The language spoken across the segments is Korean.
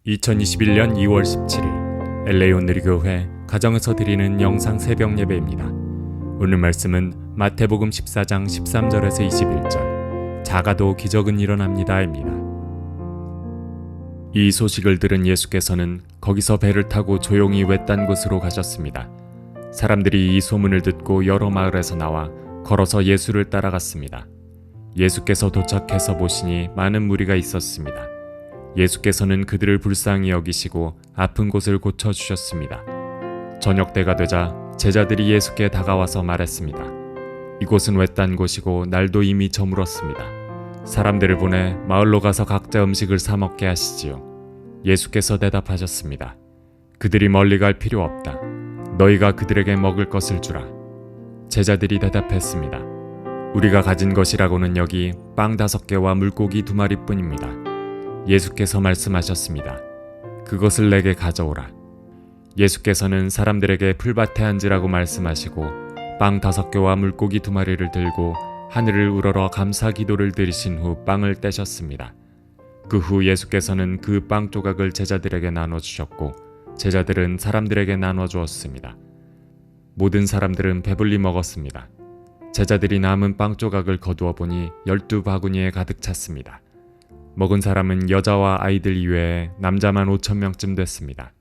2021년 2월 17일 LA 온누리교회 가정에서 드리는 영상 새벽 예배입니다. 오늘 말씀은 마태복음 14장 13절에서 21절 작아도 기적은 일어납니다입니다. 이 소식을 들은 예수께서는 거기서 배를 타고 조용히 외딴 곳으로 가셨습니다. 사람들이 이 소문을 듣고 여러 마을에서 나와 걸어서 예수를 따라갔습니다. 예수께서 도착해서 보시니 많은 무리가 있었습니다. 예수께서는 그들을 불쌍히 여기시고 아픈 곳을 고쳐주셨습니다. 저녁 때가 되자 제자들이 예수께 다가와서 말했습니다. 이곳은 외딴 곳이고 날도 이미 저물었습니다. 사람들을 보내 마을로 가서 각자 음식을 사 먹게 하시지요. 예수께서 대답하셨습니다. 그들이 멀리 갈 필요 없다. 너희가 그들에게 먹을 것을 주라. 제자들이 대답했습니다. 우리가 가진 것이라고는 여기 빵 5개와 물고기 2마리뿐입니다. 예수께서 말씀하셨습니다. 그것을 내게 가져오라. 예수께서는 사람들에게 풀밭에 앉으라고 말씀하시고 빵 5개와 물고기 2마리를 들고 하늘을 우러러 감사 기도를 드리신 후 빵을 떼셨습니다. 그 후 예수께서는 그 빵 조각을 제자들에게 나눠주셨고 제자들은 사람들에게 나눠주었습니다. 모든 사람들은 배불리 먹었습니다. 제자들이 남은 빵 조각을 거두어 보니 12바구니에 가득 찼습니다. 먹은 사람은 여자와 아이들 이외에 남자만 5,000명쯤 됐습니다.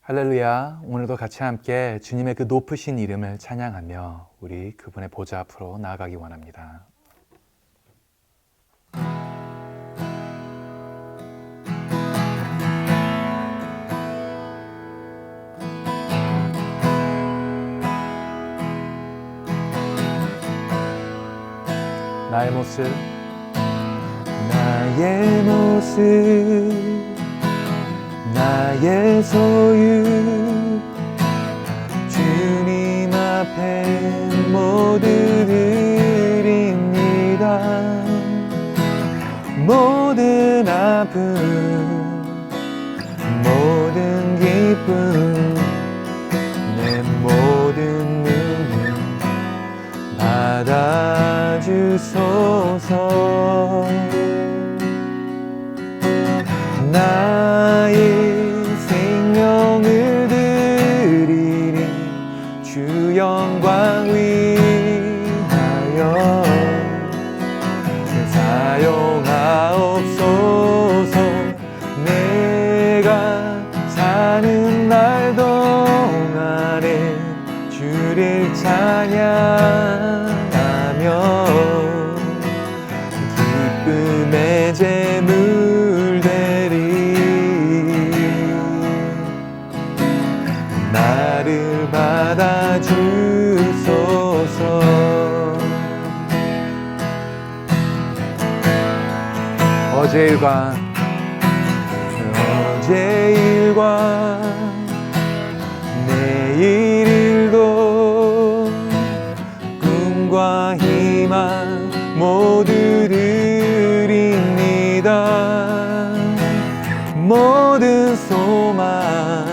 할렐루야. 오늘도 같이 함께 주님의 그 높으신 이름을 찬양하며 우리 그분의 보좌 앞으로 나아가기 원합니다. 나의 모습 나의 소유 주님 앞에 모두 드립니다. 모든 아픔 모든 기쁨 내 모든 눈물 받아주소서. 나의 생명을 드리니 주 영광 위하여 사용하옵소서. 내가 사는 날 동안에 주를 찬양하며 기쁨의 제물 나를 받아주소서. 어제 일과 내일 일도 꿈과 희망 모두 드립니다. 모든 소망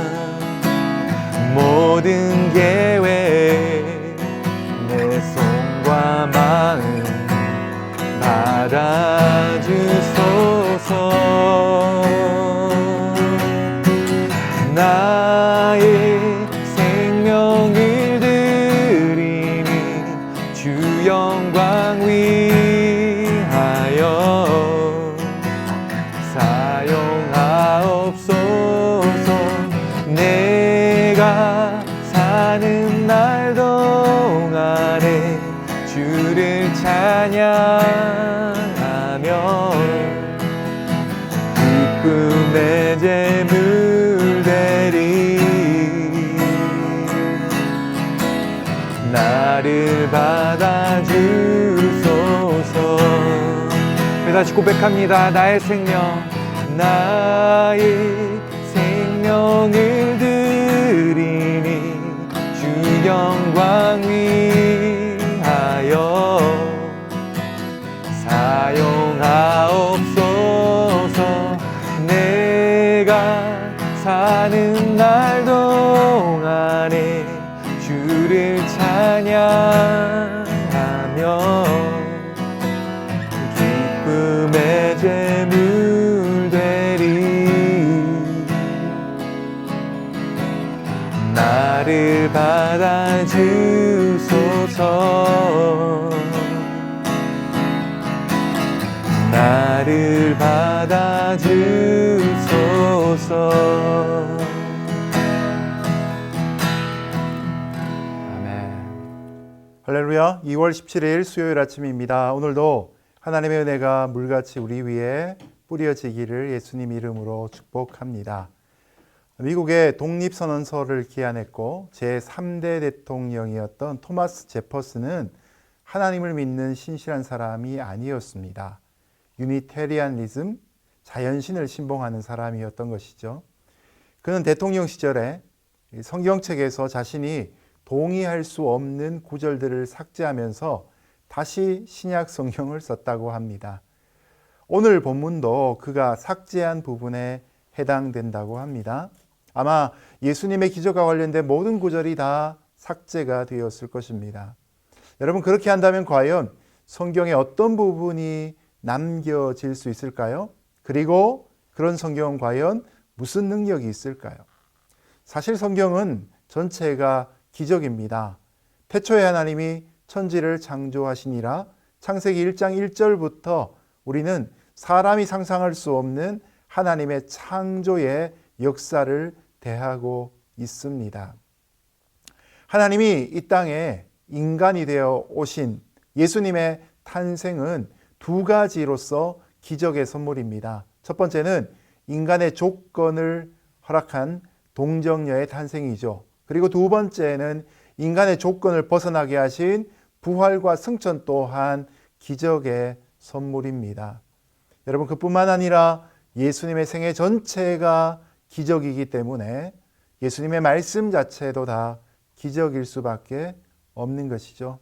모든 계획 내 손과 마음 받아주소서. 나의 생명을 드리니 주 영광 위하여 사용하옵소서. 내가 사는 날 동안에 주를 찬양하며 기쁨의 제물 되리. 나를 받아주소서. 다시 고백합니다. 나의 생명을 드리니 주 영광 위하여 사용하옵소서. 내가 사는 날 동안에 주를 찬양하며 기쁨의 제물 되리. 나를 받아주소서 나를 받아주소서. 아멘. 할렐루야. 2월 17일 수요일 아침입니다. 오늘도 하나님의 은혜가 물같이 우리 위에 뿌려지기를 예수님 이름으로 축복합니다. 미국의 독립선언서를 기한했고 제3대 대통령이었던 토마스 제퍼슨은 하나님을 믿는 신실한 사람이 아니었습니다. 유니테리안리즘, 자연신을 신봉하는 사람이었던 것이죠. 그는 대통령 시절에 성경책에서 자신이 동의할 수 없는 구절들을 삭제하면서 다시 신약 성경을 썼다고 합니다. 오늘 본문도 그가 삭제한 부분에 해당된다고 합니다. 아마 예수님의 기적과 관련된 모든 구절이 다 삭제가 되었을 것입니다. 여러분, 그렇게 한다면 과연 성경의 어떤 부분이 남겨질 수 있을까요? 그리고 그런 성경은 과연 무슨 능력이 있을까요? 사실 성경은 전체가 기적입니다. 태초에 하나님이 천지를 창조하시니라. 창세기 1장 1절부터 우리는 사람이 상상할 수 없는 하나님의 창조의 역사를 대하고 있습니다. 하나님이 이 땅에 인간이 되어 오신 예수님의 탄생은 두 가지로서 기적의 선물입니다. 첫 번째는 인간의 조건을 허락한 동정녀의 탄생이죠. 그리고 두 번째는 인간의 조건을 벗어나게 하신 부활과 승천 또한 기적의 선물입니다. 여러분, 그뿐만 아니라 예수님의 생애 전체가 기적이기 때문에 예수님의 말씀 자체도 다 기적일 수밖에 없는 것이죠.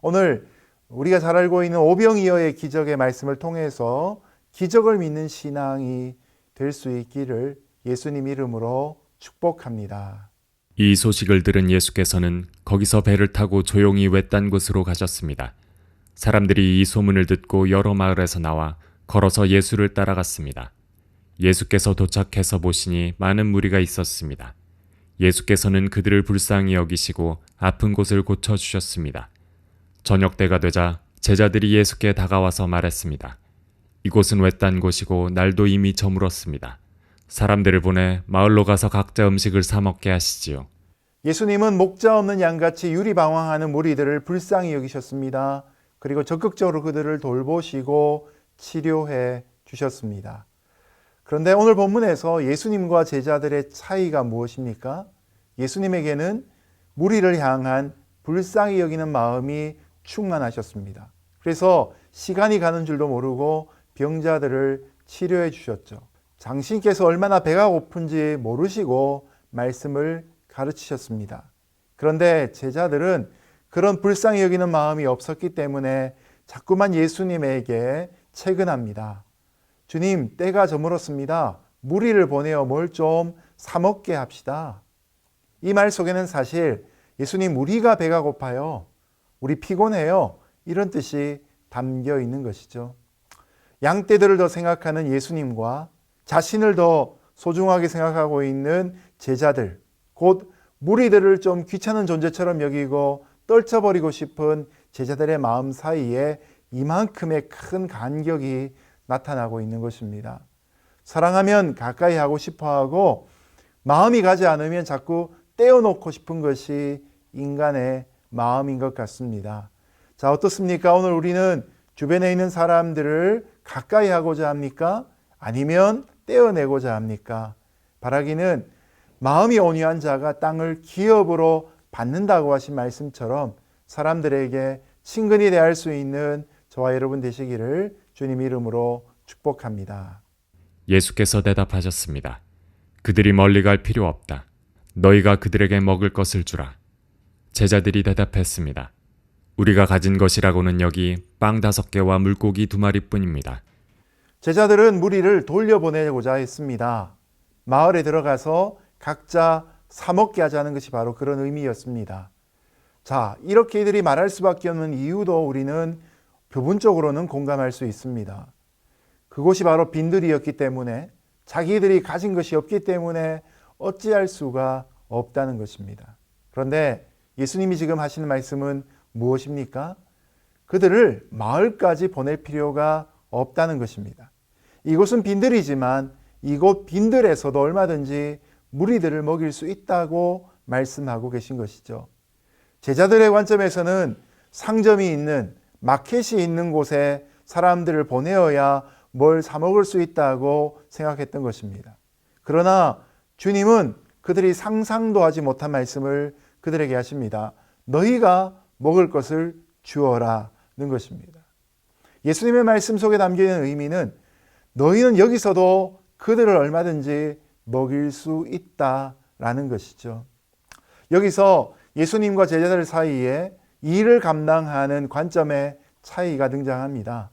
오늘 우리가 잘 알고 있는 오병이어의 기적의 말씀을 통해서 기적을 믿는 신앙이 될 수 있기를 예수님 이름으로 축복합니다. 이 소식을 들은 예수께서는 거기서 배를 타고 조용히 외딴 곳으로 가셨습니다. 사람들이 이 소문을 듣고 여러 마을에서 나와 걸어서 예수를 따라갔습니다. 예수께서 도착해서 보시니 많은 무리가 있었습니다. 예수께서는 그들을 불쌍히 여기시고 아픈 곳을 고쳐주셨습니다. 저녁 때가 되자 제자들이 예수께 다가와서 말했습니다. 이곳은 외딴 곳이고 날도 이미 저물었습니다. 사람들을 보내 마을로 가서 각자 음식을 사 먹게 하시지요. 예수님은 목자 없는 양같이 유리방황하는 무리들을 불쌍히 여기셨습니다. 그리고 적극적으로 그들을 돌보시고 치료해 주셨습니다. 그런데 오늘 본문에서 예수님과 제자들의 차이가 무엇입니까? 예수님에게는 무리를 향한 불쌍히 여기는 마음이 충만하셨습니다. 그래서 시간이 가는 줄도 모르고 병자들을 치료해 주셨죠. 당신께서 얼마나 배가 고픈지 모르시고 말씀을 가르치셨습니다. 그런데 제자들은 그런 불쌍히 여기는 마음이 없었기 때문에 자꾸만 예수님에게 채근합니다. 주님, 때가 저물었습니다. 무리를 보내어 뭘 좀 사 먹게 합시다. 이 말 속에는 사실 예수님, 우리가 배가 고파요. 우리 피곤해요. 이런 뜻이 담겨 있는 것이죠. 양떼들을 더 생각하는 예수님과 자신을 더 소중하게 생각하고 있는 제자들, 곧 무리들을 좀 귀찮은 존재처럼 여기고 떨쳐버리고 싶은 제자들의 마음 사이에 이만큼의 큰 간격이 나타나고 있는 것입니다. 사랑하면 가까이 하고 싶어하고 마음이 가지 않으면 자꾸 떼어놓고 싶은 것이 인간의 마음인 것 같습니다. 자, 어떻습니까? 오늘 우리는 주변에 있는 사람들을 가까이 하고자 합니까? 아니면 떼어내고자 합니까? 바라기는 마음이 온유한 자가 땅을 기업으로 받는다고 하신 말씀처럼 사람들에게 친근히 대할 수 있는 저와 여러분 되시기를 주님 이름으로 축복합니다. 예수께서 대답하셨습니다. 그들이 멀리 갈 필요 없다. 너희가 그들에게 먹을 것을 주라. 제자들이 대답했습니다. 우리가 가진 것이라고는 여기 빵 5개와 물고기 2마리뿐입니다. 제자들은 무리를 돌려보내고자 했습니다. 마을에 들어가서 각자 사 먹게 하자는 것이 바로 그런 의미였습니다. 자, 이렇게 이들이 말할 수밖에 없는 이유도 우리는 부분적으로는 공감할 수 있습니다. 그곳이 바로 빈들이었기 때문에, 자기들이 가진 것이 없기 때문에 어찌할 수가 없다는 것입니다. 그런데 예수님이 지금 하시는 말씀은 무엇입니까? 그들을 마을까지 보낼 필요가 없다는 것입니다. 이곳은 빈들이지만 이곳 빈들에서도 얼마든지 무리들을 먹일 수 있다고 말씀하고 계신 것이죠. 제자들의 관점에서는 상점이 있는, 마켓이 있는 곳에 사람들을 보내어야 뭘 사 먹을 수 있다고 생각했던 것입니다. 그러나 주님은 그들이 상상도 하지 못한 말씀을 그들에게 하십니다. 너희가 먹을 것을 주어라는 것입니다. 예수님의 말씀 속에 담겨있는 의미는 너희는 여기서도 그들을 얼마든지 먹일 수 있다라는 것이죠. 여기서 예수님과 제자들 사이에 일을 감당하는 관점의 차이가 등장합니다.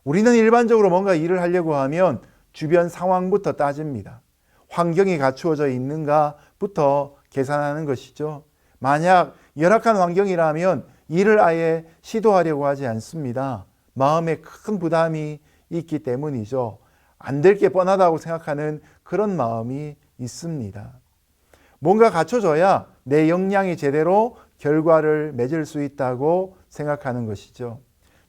우리는 일반적으로 뭔가 일을 하려고 하면 주변 상황부터 따집니다. 환경이 갖추어져 있는가부터 계산하는 것이죠. 만약 열악한 환경이라면 일을 아예 시도하려고 하지 않습니다. 마음에 큰 부담이 있기 때문이죠. 안 될 게 뻔하다고 생각하는 그런 마음이 있습니다. 뭔가 갖춰져야 내 역량이 제대로 결과를 맺을 수 있다고 생각하는 것이죠.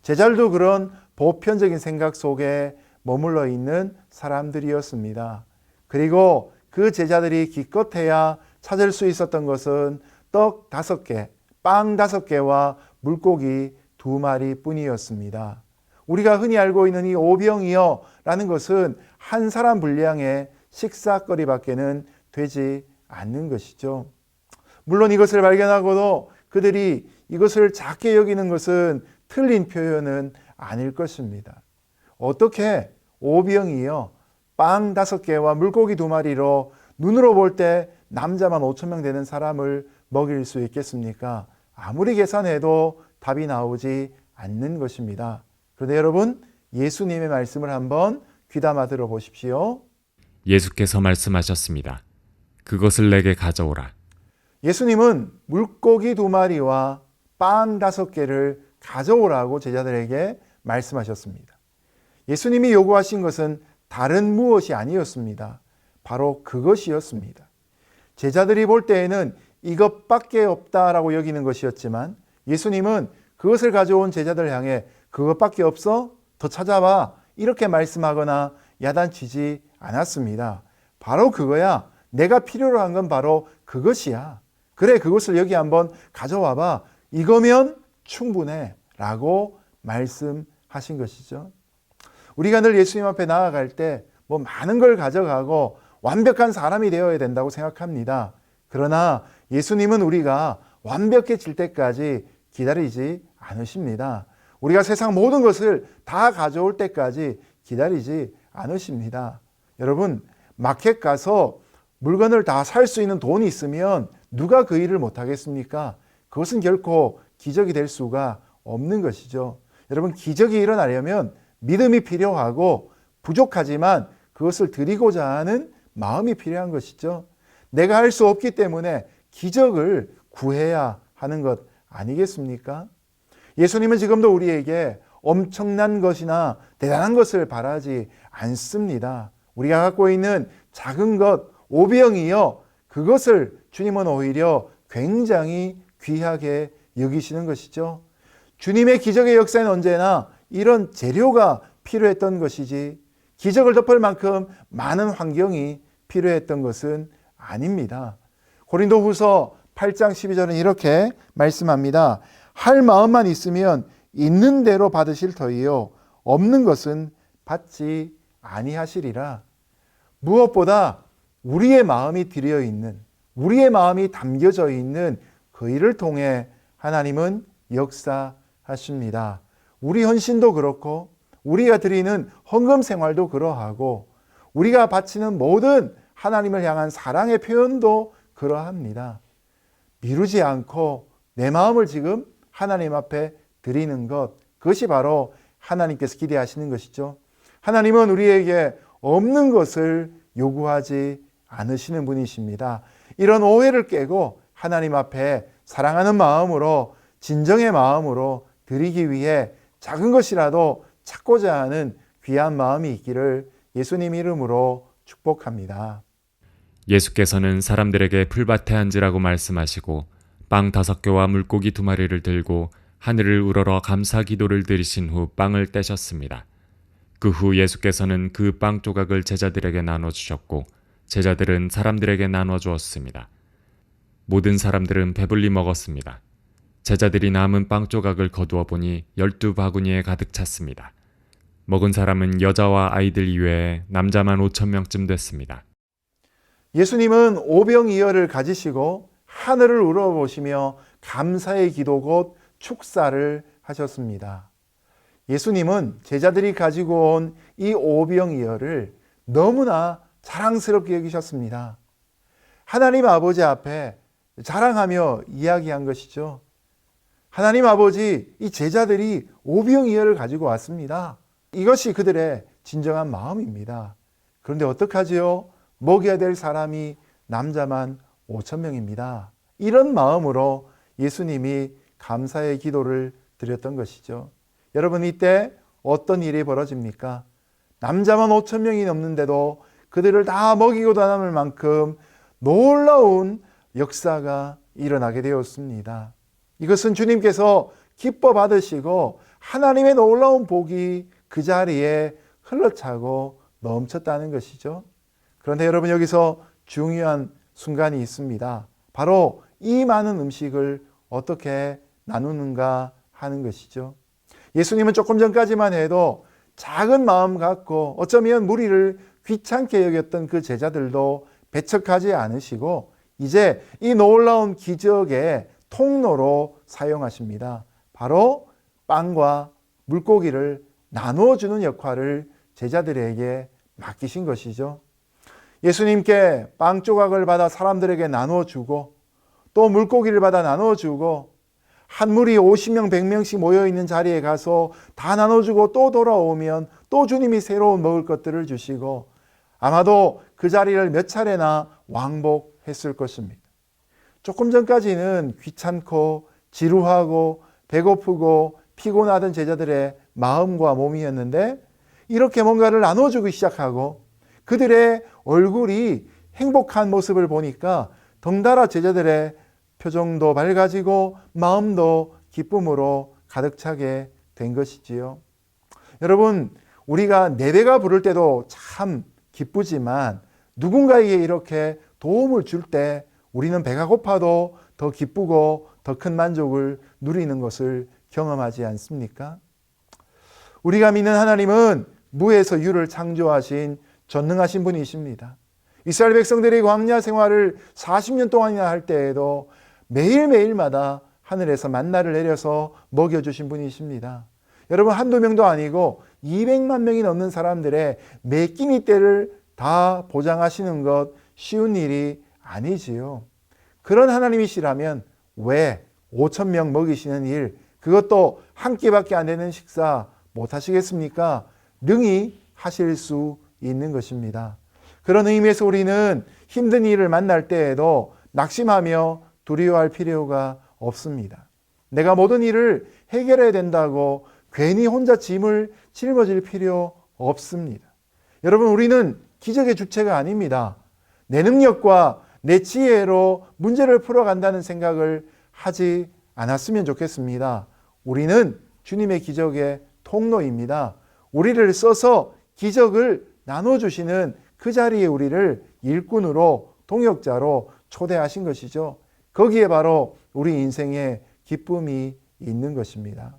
제자들도 그런 보편적인 생각 속에 머물러 있는 사람들이었습니다. 그리고 그 제자들이 기껏해야 찾을 수 있었던 것은 떡 5개, 빵 5개와 물고기 2마리 뿐이었습니다. 우리가 흔히 알고 있는 이 오병이어 라는 것은 한 사람 분량의 식사거리밖에는 되지 않는 것이죠. 물론 이것을 발견하고도 그들이 이것을 작게 여기는 것은 틀린 표현은 아닐 것입니다. 어떻게 오병이어 빵 5개와 물고기 2마리로 눈으로 볼 때 남자만 5,000명 되는 사람을 먹일 수 있겠습니까? 아무리 계산해도 답이 나오지 않는 것입니다. 그런데 여러분, 예수님의 말씀을 한번 귀담아 들어보십시오. 예수께서 말씀하셨습니다. 그것을 내게 가져오라. 예수님은 물고기 2마리와 빵 5개를 가져오라고 제자들에게 말씀하셨습니다. 예수님이 요구하신 것은 다른 무엇이 아니었습니다. 바로 그것이었습니다. 제자들이 볼 때에는 이것밖에 없다라고 여기는 것이었지만 예수님은 그것을 가져온 제자들 향해 그것밖에 없어? 더 찾아봐. 이렇게 말씀하거나 야단치지 않았습니다. 바로 그거야. 내가 필요로 한 건 바로 그것이야. 그래, 그것을 여기 한번 가져와봐. 이거면 충분해. 라고 말씀하신 것이죠. 우리가 늘 예수님 앞에 나아갈 때 뭐 많은 걸 가져가고 완벽한 사람이 되어야 된다고 생각합니다. 그러나 예수님은 우리가 완벽해질 때까지 기다리지 않으십니다. 우리가 세상 모든 것을 다 가져올 때까지 기다리지 않으십니다. 여러분, 마켓 가서 물건을 다 살 수 있는 돈이 있으면 누가 그 일을 못하겠습니까? 그것은 결코 기적이 될 수가 없는 것이죠. 여러분, 기적이 일어나려면 믿음이 필요하고 부족하지만 그것을 드리고자 하는 마음이 필요한 것이죠. 내가 할 수 없기 때문에 기적을 구해야 하는 것 아니겠습니까? 예수님은 지금도 우리에게 엄청난 것이나 대단한 것을 바라지 않습니다. 우리가 갖고 있는 작은 것, 오병이어 그것을 주님은 오히려 굉장히 귀하게 여기시는 것이죠. 주님의 기적의 역사는 언제나 이런 재료가 필요했던 것이지 기적을 덮을 만큼 많은 환경이 필요했던 것은 아닙니다. 고린도후서 8장 12절은 이렇게 말씀합니다. 할 마음만 있으면 있는 대로 받으실 터이요 없는 것은 받지 아니하시리라. 무엇보다 우리의 마음이 들여 있는, 우리의 마음이 담겨져 있는 그 일을 통해 하나님은 역사하십니다. 우리 헌신도 그렇고 우리가 드리는 헌금 생활도 그러하고 우리가 바치는 모든 하나님을 향한 사랑의 표현도 그러합니다. 미루지 않고 내 마음을 지금 하나님 앞에 드리는 것, 그것이 바로 하나님께서 기대하시는 것이죠. 하나님은 우리에게 없는 것을 요구하지 않으시는 분이십니다. 이런 오해를 깨고 하나님 앞에 사랑하는 마음으로, 진정의 마음으로 드리기 위해 작은 것이라도 찾고자 하는 귀한 마음이 있기를 예수님 이름으로 축복합니다. 예수께서는 사람들에게 풀밭에 앉으라고 말씀하시고 빵 5개와 물고기 2마리를 들고 하늘을 우러러 감사 기도를 드리신 후 빵을 떼셨습니다. 그 후 예수께서는 그 빵 조각을 제자들에게 나눠주셨고 제자들은 사람들에게 나눠주었습니다. 모든 사람들은 배불리 먹었습니다. 제자들이 남은 빵 조각을 거두어 보니 12바구니에 가득 찼습니다. 먹은 사람은 여자와 아이들 이외에 남자만 5,000명쯤 됐습니다. 예수님은 오병이어를 가지시고 하늘을 우러보시며 감사의 기도 곧 축사를 하셨습니다. 예수님은 제자들이 가지고 온 이 오병이어를 너무나 자랑스럽게 여기셨습니다. 하나님 아버지 앞에 자랑하며 이야기한 것이죠. 하나님 아버지, 이 제자들이 오병이어를 가지고 왔습니다. 이것이 그들의 진정한 마음입니다. 그런데 어떡하지요? 먹여야 될 사람이 남자만 5,000명입니다. 이런 마음으로 예수님이 감사의 기도를 드렸던 것이죠. 여러분, 이때 어떤 일이 벌어집니까? 남자만 5,000명이 넘는데도 그들을 다 먹이고도 남을 만큼 놀라운 역사가 일어나게 되었습니다. 이것은 주님께서 기뻐 받으시고 하나님의 놀라운 복이 그 자리에 흘러차고 넘쳤다는 것이죠. 그런데 여러분, 여기서 중요한 순간이 있습니다. 바로 이 많은 음식을 어떻게 나누는가 하는 것이죠. 예수님은 조금 전까지만 해도 작은 마음 갖고 어쩌면 무리를 귀찮게 여겼던 그 제자들도 배척하지 않으시고 이제 이 놀라운 기적의 통로로 사용하십니다. 바로 빵과 물고기를 나누어주는 역할을 제자들에게 맡기신 것이죠. 예수님께 빵 조각을 받아 사람들에게 나누어주고 또 물고기를 받아 나누어주고 한 무리 50명, 100명씩 모여있는 자리에 가서 다 나눠주고 또 돌아오면 또 주님이 새로운 먹을 것들을 주시고 아마도 그 자리를 몇 차례나 왕복했을 것입니다. 조금 전까지는 귀찮고 지루하고 배고프고 피곤하던 제자들의 마음과 몸이었는데 이렇게 뭔가를 나눠주기 시작하고 그들의 얼굴이 행복한 모습을 보니까 덩달아 제자들의 표정도 밝아지고 마음도 기쁨으로 가득 차게 된 것이지요. 여러분, 우리가 내 배가 부를 때도 참 기쁘지만 누군가에게 이렇게 도움을 줄 때 우리는 배가 고파도 더 기쁘고 더 큰 만족을 누리는 것을 경험하지 않습니까? 우리가 믿는 하나님은 무에서 유를 창조하신 전능하신 분이십니다. 이스라엘 백성들이 광야 생활을 40년 동안이나 할 때에도 매일매일마다 하늘에서 만나를 내려서 먹여주신 분이십니다. 여러분, 한두 명도 아니고 200만 명이 넘는 사람들의 매 끼니 때를 다 보장하시는 것 쉬운 일이 아니지요. 그런 하나님이시라면 왜 5,000명 먹이시는 일, 그것도 한 끼밖에 안 되는 식사 못 하시겠습니까? 능히 하실 수 있는 것입니다. 그런 의미에서 우리는 힘든 일을 만날 때에도 낙심하며 두려워할 필요가 없습니다. 내가 모든 일을 해결해야 된다고 괜히 혼자 짐을 짊어질 필요 없습니다. 여러분, 우리는 기적의 주체가 아닙니다. 내 능력과 내 지혜로 문제를 풀어간다는 생각을 하지 않았으면 좋겠습니다. 우리는 주님의 기적의 통로입니다. 우리를 써서 기적을 나눠주시는 그 자리에 우리를 일꾼으로, 동역자로 초대하신 것이죠. 거기에 바로 우리 인생의 기쁨이 있는 것입니다.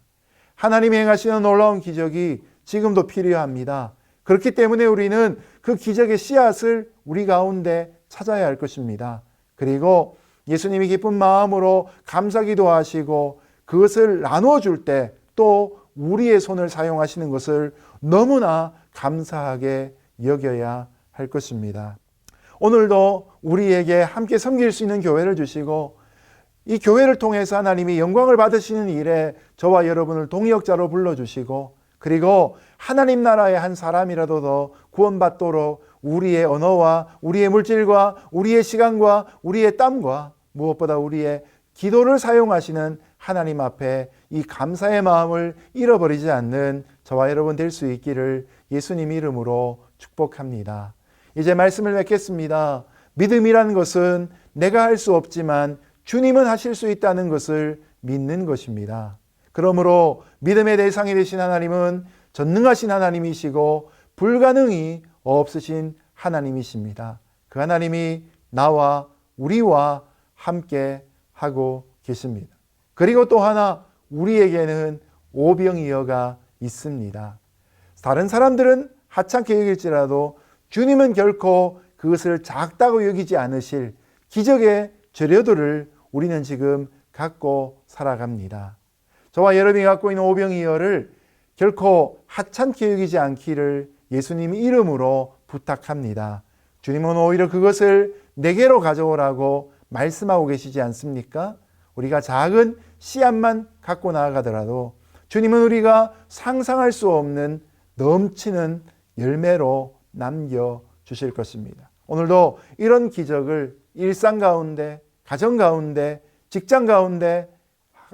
하나님이 행하시는 놀라운 기적이 지금도 필요합니다. 그렇기 때문에 우리는 그 기적의 씨앗을 우리 가운데 찾아야 할 것입니다. 그리고 예수님이 기쁜 마음으로 감사기도 하시고 그것을 나눠줄 때 또 우리의 손을 사용하시는 것을 너무나 감사하게 여겨야 할 것입니다. 오늘도 우리에게 함께 섬길 수 있는 교회를 주시고 이 교회를 통해서 하나님이 영광을 받으시는 일에 저와 여러분을 동역자로 불러주시고 그리고 하나님 나라의 한 사람이라도 더 구원받도록 우리의 언어와 우리의 물질과 우리의 시간과 우리의 땀과 무엇보다 우리의 기도를 사용하시는 하나님 앞에 이 감사의 마음을 잃어버리지 않는 저와 여러분 될 수 있기를 예수님 이름으로 축복합니다. 이제 말씀을 맺겠습니다. 믿음이라는 것은 내가 할 수 없지만 주님은 하실 수 있다는 것을 믿는 것입니다. 그러므로 믿음의 대상이 되신 하나님은 전능하신 하나님이시고 불가능이 없으신 하나님이십니다. 그 하나님이 나와 우리와 함께 하고 계십니다. 그리고 또 하나 우리에게는 오병이어가 있습니다. 다른 사람들은 하찮게 여길지라도 주님은 결코 그것을 작다고 여기지 않으실 기적의 재료들을 우리는 지금 갖고 살아갑니다. 저와 여러분이 갖고 있는 오병이어를 결코 하찮게 여기지 않기를 예수님 이름으로 부탁합니다. 주님은 오히려 그것을 내게로 가져오라고 말씀하고 계시지 않습니까? 우리가 작은 씨앗만 갖고 나아가더라도 주님은 우리가 상상할 수 없는 넘치는 열매로 남겨주실 것입니다. 오늘도 이런 기적을 일상 가운데, 가정 가운데, 직장 가운데,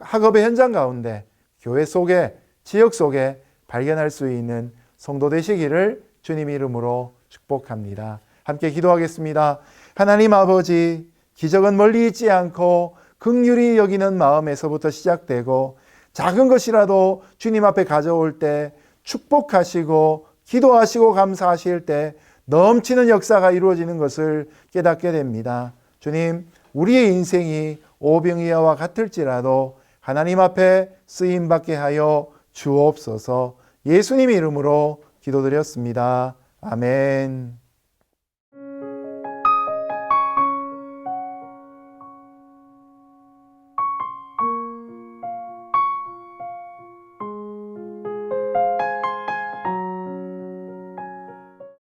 학업의 현장 가운데, 교회 속에, 지역 속에 발견할 수 있는 성도 되시기를 주님 이름으로 축복합니다. 함께 기도하겠습니다. 하나님 아버지, 기적은 멀리 있지 않고 긍휼히 여기는 마음에서부터 시작되고 작은 것이라도 주님 앞에 가져올 때 축복하시고 기도하시고 감사하실 때 넘치는 역사가 이루어지는 것을 깨닫게 됩니다. 주님, 우리의 인생이 오병이어와 같을지라도 하나님 앞에 쓰임받게 하여 주옵소서. 예수님 이름으로 기도드렸습니다. 아멘.